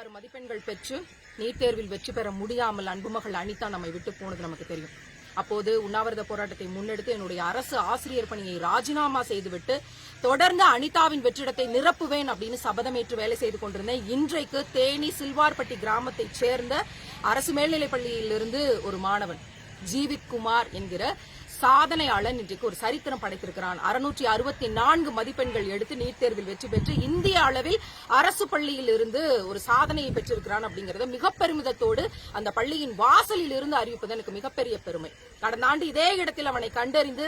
56 மதிப்பெண்கள் பெற்று நீட் தேர்வில் வெற்றி பெற முடியாமல் அன்புமகள் அனிதா நம்மை விட்டு போனது நமக்கு தெரியும். அப்போது உண்ணாவிரத போராட்டத்தை முன்னெடுத்து என்னுடைய அரசு ஆசிரியர் பணியை ராஜினாமா செய்துவிட்டு தொடர்ந்து அனிதாவின் வெற்றிடத்தை நிரப்புவேன் அப்படின்னு சபதமேற்று வேலை செய்து கொண்டிருந்தேன். இன்றைக்கு தேனி சில்வார்பட்டி கிராமத்தைச் சேர்ந்த அரசு மேல்நிலைப்பள்ளியிலிருந்து ஒரு மாணவன் ஜீவித் குமார் என்கிற சாதனையாளன் இன்றைக்கு ஒரு சரித்திரம் படைத்திருக்கிறான். 664 மதிப்பெண்கள் எடுத்து நீட் தேர்வில் வெற்றி பெற்று இந்திய அளவில் அரசு பள்ளியில் இருந்து ஒரு சாதனையை பெற்றிருக்கிறான். அப்படிங்கறத மிக பெருமிதத்தோடு அந்த பள்ளியின் வாசலில் இருந்து அறிவிப்பது எனக்கு மிகப்பெரிய பெருமை. கடந்த ஆண்டு இதே இடத்தில் அவனை கண்டறிந்து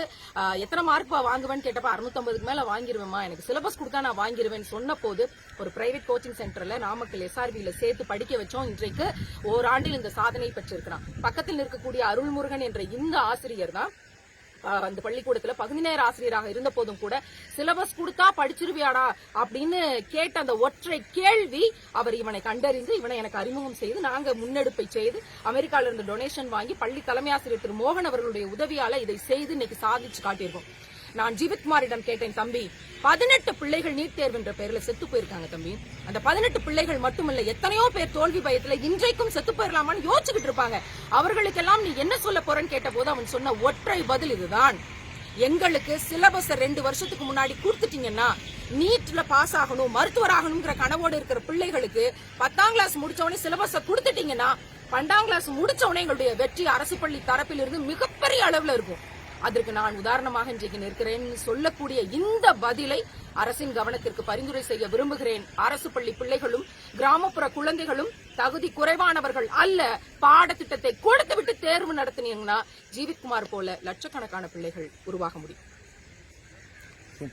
எத்தனை மார்க் வாங்குவேன்னு கேட்டப்ப 650க்கு மேல வாங்கிருவேமா, எனக்கு சிலபஸ் கொடுத்தா நான் வாங்கிருவேன் சொன்ன போது ஒரு பிரைவேட் கோச்சிங் சென்டர்ல நாமக்கல் SRBல சேர்த்து படிக்க வச்சோம். இன்றைக்கு ஓராண்டில் இந்த சாதனை பெற்றிருக்கிறான். பக்கத்தில் இருக்கக்கூடிய அருள்முருகன் என்ற இந்த ஆசிரியர் தான் அந்த பள்ளிக்கூடத்துல பகுதி நேர ஆசிரியராக இருந்த போதும் கூட சிலபஸ் கொடுத்தா படிச்சிருவியாடா அப்படின்னு கேட்ட அந்த ஒற்றை கேள்வி அவர் இவனை கண்டறிந்து இவனை எனக்கு அறிமுகம் செய்து நாங்க முன்னெடுப்பை செய்து அமெரிக்கால இருந்து டொனேஷன் வாங்கி பள்ளி தலைமை ஆசிரியர் திரு மோகன் அவர்களுடைய உதவியால இதை செய்து இன்னைக்கு சாதிச்சு காட்டியிருக்கோம். நான் ஜீவித்குமாரிடம் கேட்டேன், தம்பி 18 பிள்ளைகள் நீட் தேர்வு என்ற பெயர்ல செத்து போயிருக்காங்க தம்பி. அந்த 18 பிள்ளைகள் மட்டுமல்ல, எத்தனையோ பேர் தோல்வி பயத்துல இன்றைக்கும் செத்து போயிடலாமான்னு யோசிச்சுக்கிட்டு இருப்பாங்க. அவர்களுக்கெல்லாம் நீ என்ன சொல்ல போறன்னு கேட்ட போது அவன் சொன்ன ஒற்றை பதில் இதுதான்: எங்களுக்கு சிலபஸ் 2 வருஷத்துக்கு முன்னாடி கொடுத்துட்டீங்கன்னா நீட்ல பாஸ் ஆகணும், மருத்துவர் ஆகணுங்கிற கனவோடு இருக்கிற பிள்ளைகளுக்கு 10ஆம் கிளாஸ் முடிச்சவனே சிலபஸ கொடுத்துட்டீங்கன்னா 12ஆம் கிளாஸ் முடிச்சவனே எங்களுடைய வெற்றி அரசு பள்ளி தரப்பில் இருந்து மிகப்பெரிய அளவுல இருக்கும். அதற்கு நான் உதாரணமாக இன்றைக்கு நிற்கிறேன் சொல்லக்கூடிய இந்த பதிலை அரசின் கவனத்திற்கு பரிந்துரை செய்ய விரும்புகிறேன். அரசு பள்ளி பிள்ளைகளும் கிராமப்புற குழந்தைகளும் தகுதி குறைவானவர்கள் அல்ல. பாடத்திட்டத்தை கொடுத்துவிட்டு தேர்வு நடத்தினீங்கன்னா ஜீவித்குமார் போல லட்சக்கணக்கான பிள்ளைகள் உருவாக முடியும்.